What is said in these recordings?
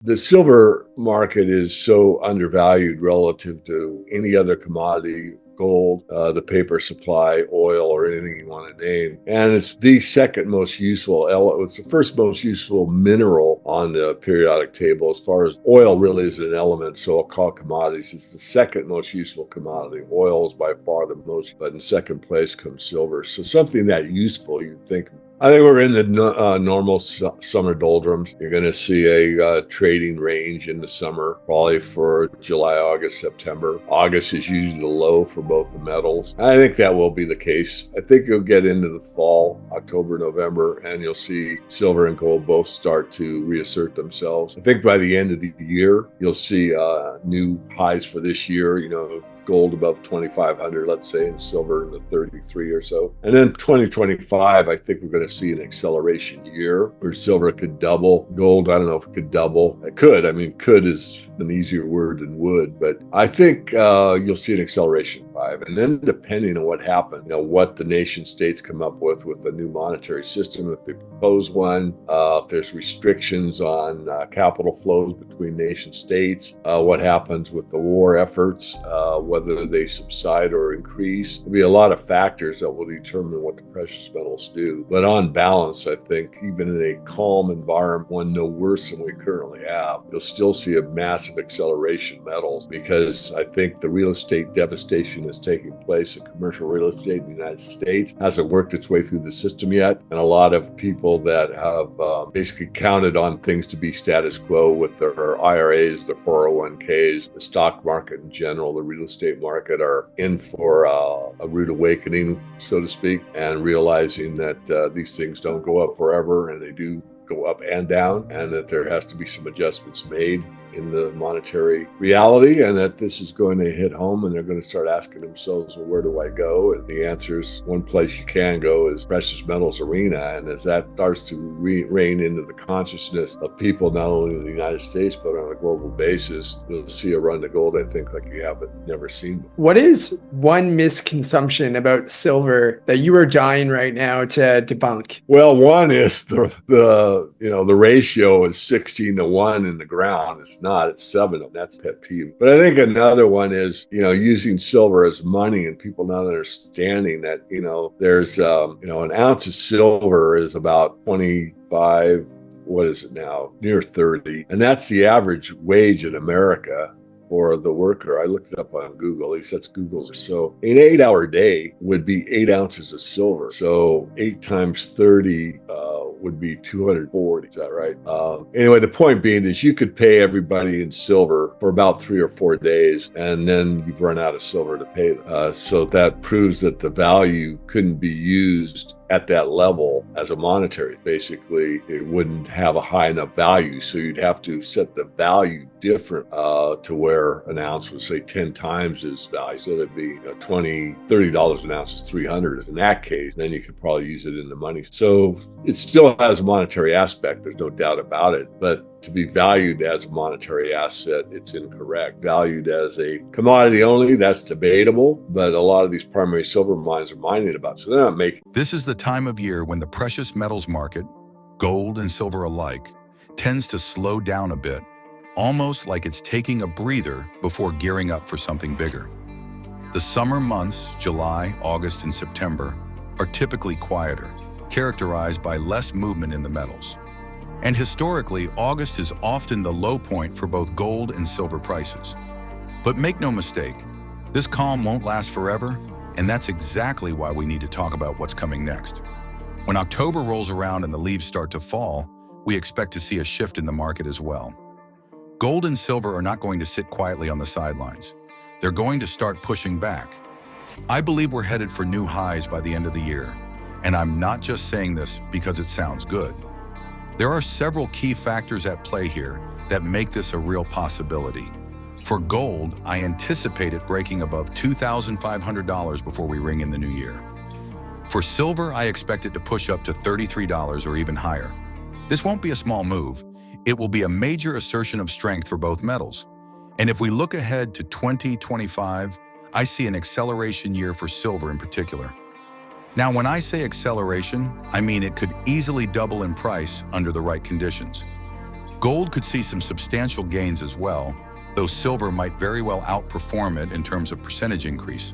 The silver market is so undervalued relative to any other commodity, gold, the paper supply, oil, or anything you want to name. And it's the second most useful element. It's the first most useful mineral on the periodic table. As far as oil really is an element, so I'll call commodities. It's the second most useful commodity. Oil is by far the most, but in second place comes silver. So something that useful, you'd think. I think we're in the normal summer doldrums. You're going to see a trading range in the summer, probably for July, August, September. August is usually the low for both the metals. I think that will be the case. I think you'll get into the fall, October, November, and you'll see silver and gold both start to reassert themselves. I think by the end of the year, you'll see new highs for this year, gold above 2,500, let's say, and silver in the 33 or so. And then 2025, I think we're going to see an acceleration year where silver could double. Gold, I don't know if it could double. It could. I mean, could is an easier word than would, but I think you'll see an acceleration. And then depending on what happened, what the nation states come up with a new monetary system, if they propose one, if there's restrictions on capital flows between nation states, what happens with the war efforts, whether they subside or increase. There'll be a lot of factors that will determine what the precious metals do. But on balance, I think even in a calm environment, one no worse than we currently have, you'll still see a massive acceleration in metals, because I think the real estate devastation is taking place in commercial real estate in the United States hasn't worked its way through the system yet. And a lot of people that have basically counted on things to be status quo with their IRAs, their 401ks, the stock market in general, the real estate market, are in for a rude awakening, so to speak, and realizing that these things don't go up forever, and they do go up and down, and that there has to be some adjustments made in the monetary reality, and that this is going to hit home, and they're going to start asking themselves, well, where do I go? And the answer is, one place you can go is precious metals arena. And as that starts to rein into the consciousness of people, not only in the United States, but on a global basis, you'll see a run to gold, I think, like you haven't never seen before. What is one misconception about silver that you are dying right now to debunk? Well, one is the ratio is 16-1 in the ground. It's not, it's 7. That's pet peeve. But I think another one is, using silver as money, and people not understanding that, there's, an ounce of silver is about 25, what is it now? Near 30. And that's the average wage in America for the worker. I looked it up on Google. At least that's Google's. So an 8-hour day would be 8 ounces of silver. So 8 times 30 would be 240. Is that right? Anyway, the point being is you could pay everybody in silver for about 3 or 4 days, and then you've run out of silver to pay them. So that proves that the value couldn't be used at that level as a monetary. Basically, it wouldn't have a high enough value. So you'd have to set the value different to where an ounce would say 10 times its value. So it'd be $20, $30 an ounce is 300. In that case, then you could probably use it in the money. So it still has a monetary aspect. There's no doubt about it. But to be valued as a monetary asset, it's incorrect. Valued as a commodity only, that's debatable, but a lot of these primary silver mines are mining about, so they're not making. This is the time of year when the precious metals market, gold and silver alike, tends to slow down a bit, almost like it's taking a breather before gearing up for something bigger. The summer months, July, August, and September, are typically quieter, characterized by less movement in the metals. And historically, August is often the low point for both gold and silver prices. But make no mistake, this calm won't last forever, and that's exactly why we need to talk about what's coming next. When October rolls around and the leaves start to fall, we expect to see a shift in the market as well. Gold and silver are not going to sit quietly on the sidelines. They're going to start pushing back. I believe we're headed for new highs by the end of the year, and I'm not just saying this because it sounds good. There are several key factors at play here that make this a real possibility. For gold, I anticipate it breaking above $2,500 before we ring in the new year. For silver, I expect it to push up to $33 or even higher. This won't be a small move. It will be a major assertion of strength for both metals. And if we look ahead to 2025, I see an acceleration year for silver in particular. Now, when I say acceleration, I mean it could easily double in price under the right conditions. Gold could see some substantial gains as well, though silver might very well outperform it in terms of percentage increase.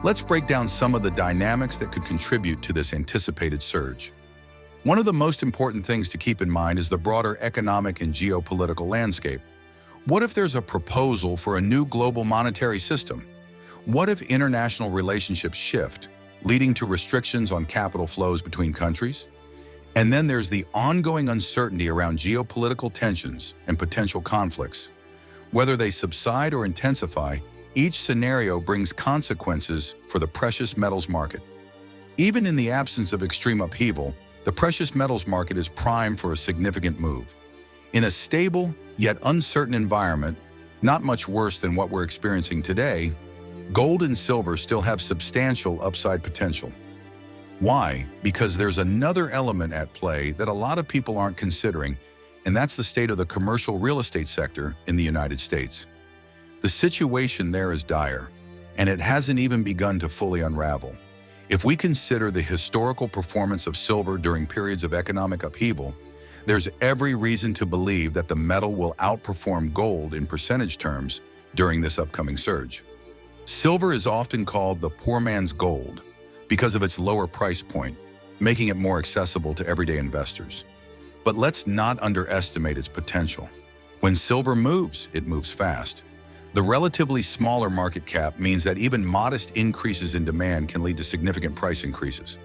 Let's break down some of the dynamics that could contribute to this anticipated surge. One of the most important things to keep in mind is the broader economic and geopolitical landscape. What if there's a proposal for a new global monetary system? What if international relationships shift, leading to restrictions on capital flows between countries? And then there's the ongoing uncertainty around geopolitical tensions and potential conflicts. Whether they subside or intensify, each scenario brings consequences for the precious metals market. Even in the absence of extreme upheaval, the precious metals market is primed for a significant move. In a stable, yet uncertain environment, not much worse than what we're experiencing today, gold and silver still have substantial upside potential. Why? Because there's another element at play that a lot of people aren't considering, and that's the state of the commercial real estate sector in the United States. The situation there is dire, and it hasn't even begun to fully unravel. If we consider the historical performance of silver during periods of economic upheaval, there's every reason to believe that the metal will outperform gold in percentage terms during this upcoming surge. Silver is often called the poor man's gold because of its lower price point, making it more accessible to everyday investors. But let's not underestimate its potential. When silver moves, it moves fast. The relatively smaller market cap means that even modest increases in demand can lead to significant price increases.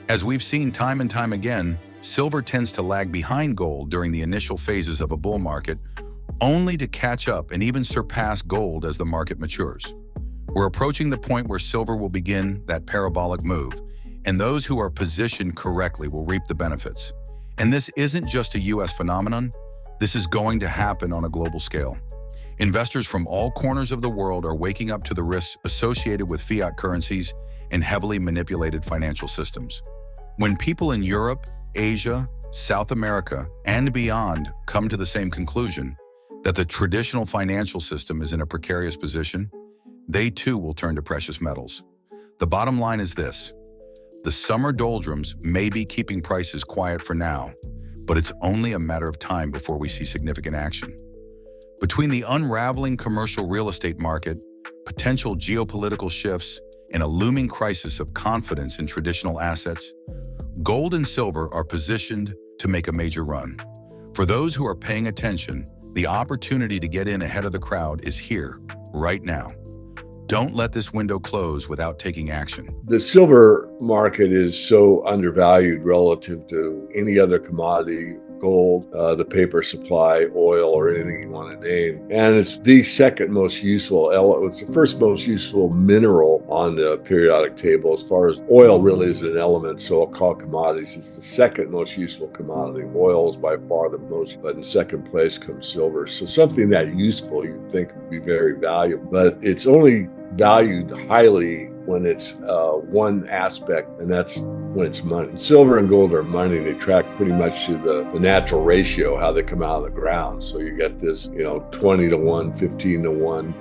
As we've seen time and time again, silver tends to lag behind gold during the initial phases of a bull market, only to catch up and even surpass gold as the market matures. We're approaching the point where silver will begin that parabolic move, and those who are positioned correctly will reap the benefits. And this isn't just a US phenomenon, this is going to happen on a global scale. Investors from all corners of the world are waking up to the risks associated with fiat currencies and heavily manipulated financial systems. When people in Europe, Asia, South America, and beyond come to the same conclusion, that the traditional financial system is in a precarious position, they too will turn to precious metals. The bottom line is this: the summer doldrums may be keeping prices quiet for now, but it's only a matter of time before we see significant action. Between the unraveling commercial real estate market, potential geopolitical shifts, and a looming crisis of confidence in traditional assets, gold and silver are positioned to make a major run. For those who are paying attention, the opportunity to get in ahead of the crowd is here, right now. Don't let this window close without taking action. The silver market is so undervalued relative to any other commodity, gold, the paper supply, oil, or anything you want to name. And it's the second most useful element. It's the first most useful mineral on the periodic table. As far as oil really is an element, so I'll call commodities. It's the second most useful commodity. Oil is by far the most, but in second place comes silver. So something that useful you'd think would be very valuable, but it's only valued highly when it's one aspect, and that's when it's money. Silver and gold are money. They track pretty much to the natural ratio, how they come out of the ground. So you get this, 20 to 1, 15 to 1,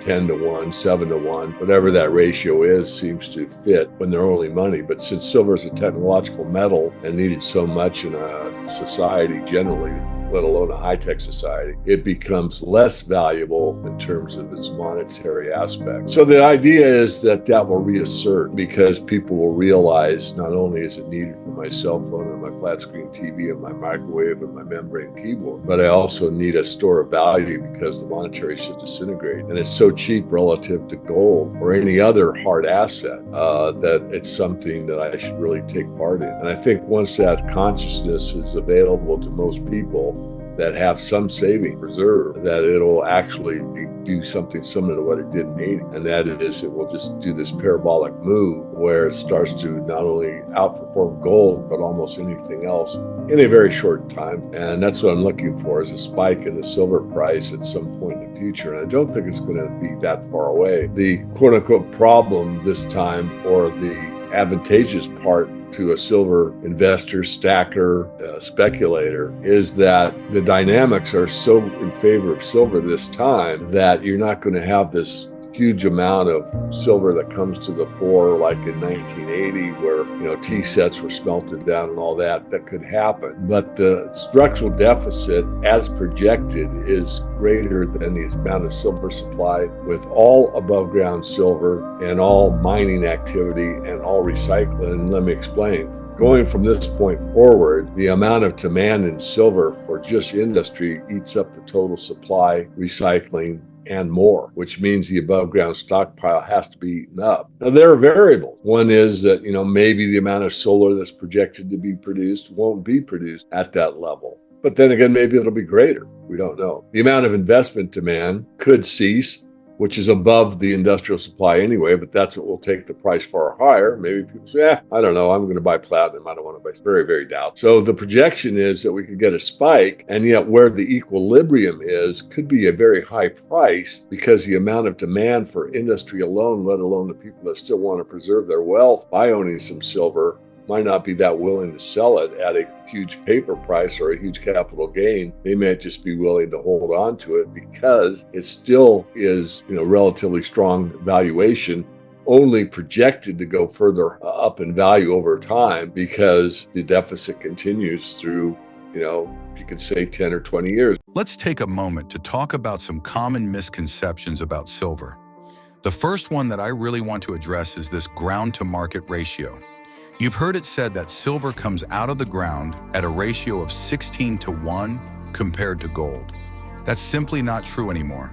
10 to 1, 7 to 1, whatever that ratio is, seems to fit when they're only money. But since silver is a technological metal and needed so much in a society generally, let alone a high-tech society, it becomes less valuable in terms of its monetary aspect. So the idea is that will reassert, because people will realize not only is it needed for my cell phone and my flat screen TV and my microwave and my membrane keyboard, but I also need a store of value because the monetary should disintegrate. And it's so cheap relative to gold or any other hard asset that it's something that I should really take part in. And I think once that consciousness is available to most people that have some saving reserve, that it'll actually do something similar to what it did in 80. And that is, it will just do this parabolic move where it starts to not only outperform gold, but almost anything else in a very short time. And that's what I'm looking for, is a spike in the silver price at some point in the future. And I don't think it's going to be that far away. The quote unquote problem this time, or the advantageous part to a silver investor, stacker, speculator, is that the dynamics are so in favor of silver this time that you're not going to have this huge amount of silver that comes to the fore, like in 1980, where tea sets were smelted down and all that could happen. But the structural deficit, as projected, is greater than the amount of silver supply, with all above ground silver and all mining activity and all recycling. And let me explain. Going from this point forward, the amount of demand in silver for just industry eats up the total supply, recycling, and more, which means the above ground stockpile has to be eaten up. Now, there are variables. One is that, maybe the amount of solar that's projected to be produced won't be produced at that level. But then again, maybe it'll be greater. We don't know. The amount of investment demand could cease, which is above the industrial supply anyway, but that's what will take the price far higher. Maybe people say, I don't know, I'm going to buy platinum. I don't want to buy. Very, very doubtful. So the projection is that we could get a spike, and yet where the equilibrium is could be a very high price, because the amount of demand for industry alone, let alone the people that still want to preserve their wealth by owning some silver, might not be that willing to sell it at a huge paper price or a huge capital gain. They may just be willing to hold on to it because it still is, relatively strong valuation, only projected to go further up in value over time because the deficit continues through, you could say 10 or 20 years. Let's take a moment to talk about some common misconceptions about silver. The first one that I really want to address is this ground to market ratio. You've heard it said that silver comes out of the ground at a ratio of 16:1 compared to gold. That's simply not true anymore.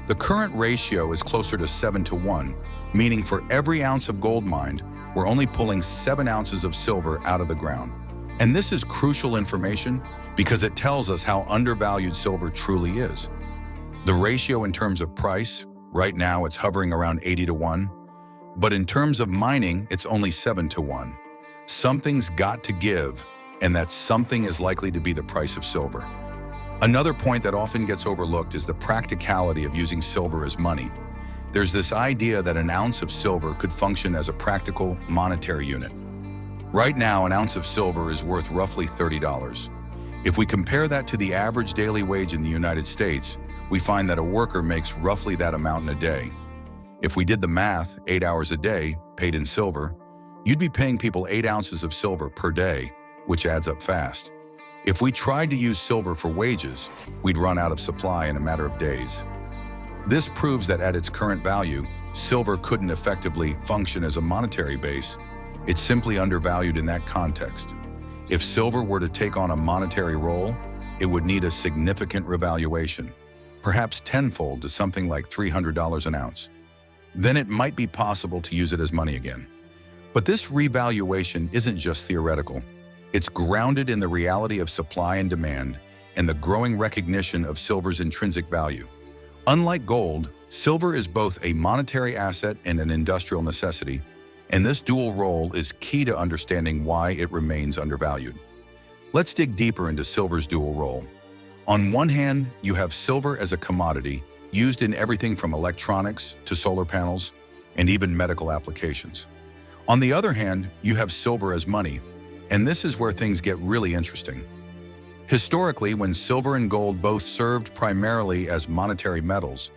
The current ratio is closer to 7:1, meaning for every ounce of gold mined, we're only pulling 7 ounces of silver out of the ground. And this is crucial information because it tells us how undervalued silver truly is. The ratio in terms of price, right now it's hovering around 80:1, but in terms of mining, it's only 7:1. Something's got to give, and that something is likely to be the price of silver. Another point that often gets overlooked is the practicality of using silver as money. There's this idea that an ounce of silver could function as a practical monetary unit. Right now, an ounce of silver is worth roughly $30. If we compare that to the average daily wage in the United States, we find that a worker makes roughly that amount in a day. If we did the math, 8 hours a day, paid in silver, you'd be paying people 8 ounces of silver per day, which adds up fast. If we tried to use silver for wages, we'd run out of supply in a matter of days. This proves that at its current value, silver couldn't effectively function as a monetary base. It's simply undervalued in that context. If silver were to take on a monetary role, it would need a significant revaluation, perhaps tenfold to something like $300 an ounce. Then it might be possible to use it as money again. But this revaluation isn't just theoretical. It's grounded in the reality of supply and demand and the growing recognition of silver's intrinsic value. Unlike gold, silver is both a monetary asset and an industrial necessity, and this dual role is key to understanding why it remains undervalued. Let's dig deeper into silver's dual role. On one hand, you have silver as a commodity used in everything from electronics to solar panels and even medical applications. On the other hand, you have silver as money, and this is where things get really interesting. Historically, when silver and gold both served primarily as monetary metals,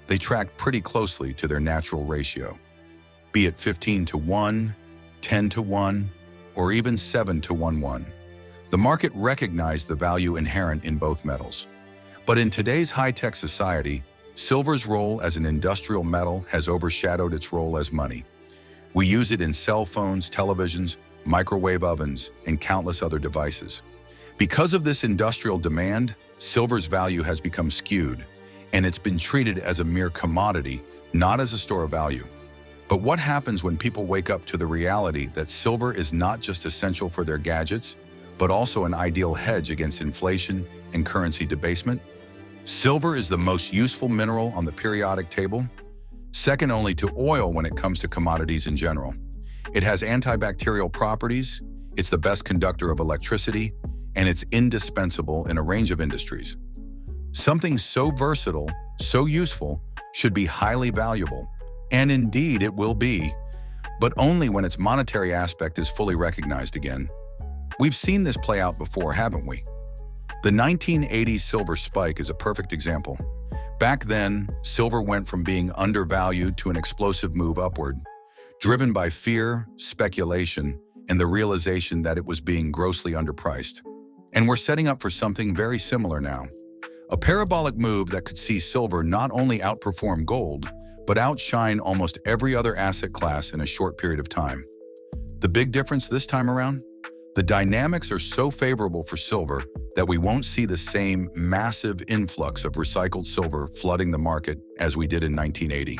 they tracked pretty closely to their natural ratio, be it 15:1, 10:1, or even 7:1. The market recognized the value inherent in both metals. But in today's high-tech society, silver's role as an industrial metal has overshadowed its role as money. We use it in cell phones, televisions, microwave ovens, and countless other devices. Because of this industrial demand, silver's value has become skewed, and it's been treated as a mere commodity, not as a store of value. But what happens when people wake up to the reality that silver is not just essential for their gadgets, but also an ideal hedge against inflation and currency debasement? Silver is the most useful mineral on the periodic table, second only to oil when it comes to commodities in general. It has antibacterial properties, it's the best conductor of electricity, and it's indispensable in a range of industries. Something so versatile, so useful, should be highly valuable. And indeed it will be, but only when its monetary aspect is fully recognized again. We've seen this play out before, haven't we? The 1980s silver spike is a perfect example. Back then, silver went from being undervalued to an explosive move upward, driven by fear, speculation, and the realization that it was being grossly underpriced. And we're setting up for something very similar now. A parabolic move that could see silver not only outperform gold, but outshine almost every other asset class in a short period of time. The big difference this time around? The dynamics are so favorable for silver that we won't see the same massive influx of recycled silver flooding the market as we did in 1980.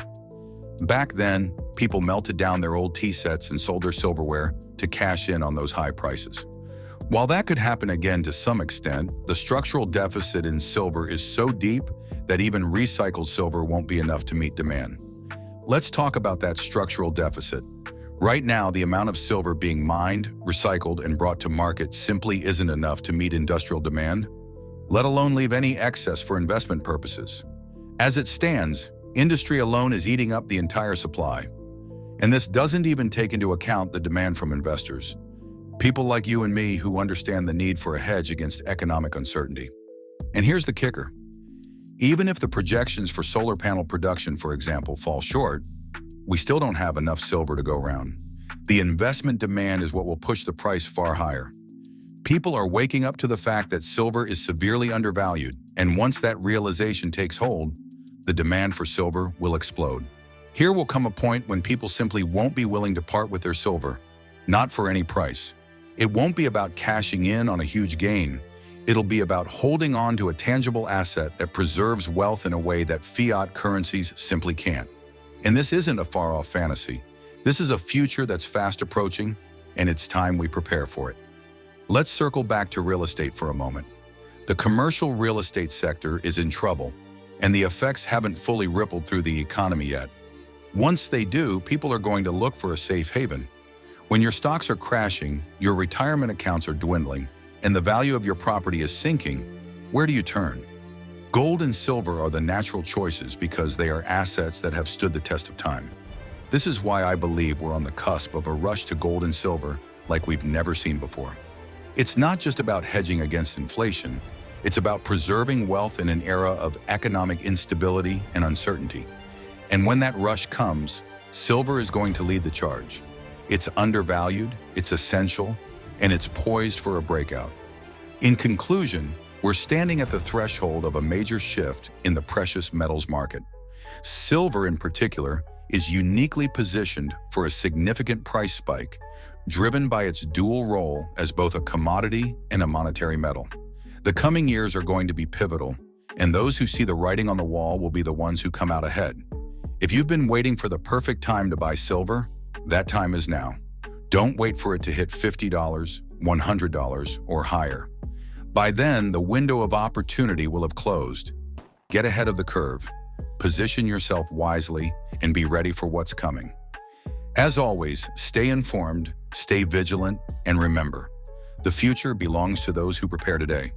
Back then, people melted down their old tea sets and sold their silverware to cash in on those high prices. While that could happen again to some extent, the structural deficit in silver is so deep that even recycled silver won't be enough to meet demand. Let's talk about that structural deficit. Right now, the amount of silver being mined, recycled, and brought to market simply isn't enough to meet industrial demand, let alone leave any excess for investment purposes. As it stands, industry alone is eating up the entire supply. And this doesn't even take into account the demand from investors. People like you and me who understand the need for a hedge against economic uncertainty. And here's the kicker. Even if the projections for solar panel production, for example, fall short, we still don't have enough silver to go around. The investment demand is what will push the price far higher. People are waking up to the fact that silver is severely undervalued, and once that realization takes hold, the demand for silver will explode. Here will come a point when people simply won't be willing to part with their silver, not for any price. It won't be about cashing in on a huge gain. It'll be about holding on to a tangible asset that preserves wealth in a way that fiat currencies simply can't. And this isn't a far-off fantasy. This is a future that's fast approaching, and it's time we prepare for it. Let's circle back to real estate for a moment. The commercial real estate sector is in trouble, and the effects haven't fully rippled through the economy yet. Once they do, people are going to look for a safe haven. When your stocks are crashing, your retirement accounts are dwindling, and the value of your property is sinking, where do you turn? Gold and silver are the natural choices because they are assets that have stood the test of time. This is why I believe we're on the cusp of a rush to gold and silver like we've never seen before. It's not just about hedging against inflation, it's about preserving wealth in an era of economic instability and uncertainty. And when that rush comes, silver is going to lead the charge. It's undervalued, it's essential, and it's poised for a breakout. In conclusion, we're standing at the threshold of a major shift in the precious metals market. Silver, in particular, is uniquely positioned for a significant price spike, driven by its dual role as both a commodity and a monetary metal. The coming years are going to be pivotal, and those who see the writing on the wall will be the ones who come out ahead. If you've been waiting for the perfect time to buy silver, that time is now. Don't wait for it to hit $50, $100, or higher. By then, the window of opportunity will have closed. Get ahead of the curve, position yourself wisely, and be ready for what's coming. As always, stay informed, stay vigilant, and remember, the future belongs to those who prepare today.